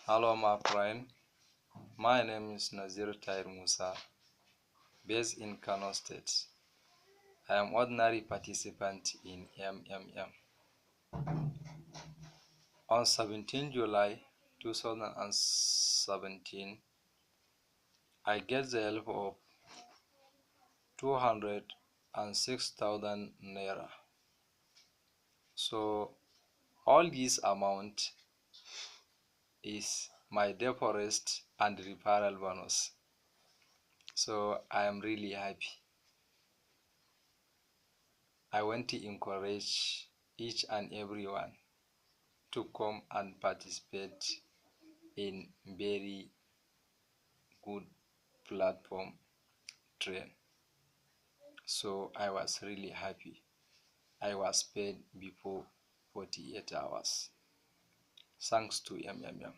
Hello, my friend. My name is Nazir Tair Musa, based in Kano State. I am ordinary participant in MMM. On 17 July 2017, I get the help of 206,000 naira. So all this amount is my deposit and referral bonus. So I am really happy. I want to encourage each and everyone to come and participate in very good platform train. So I was really happy. I was paid before 48 hours. Thanks to MMM.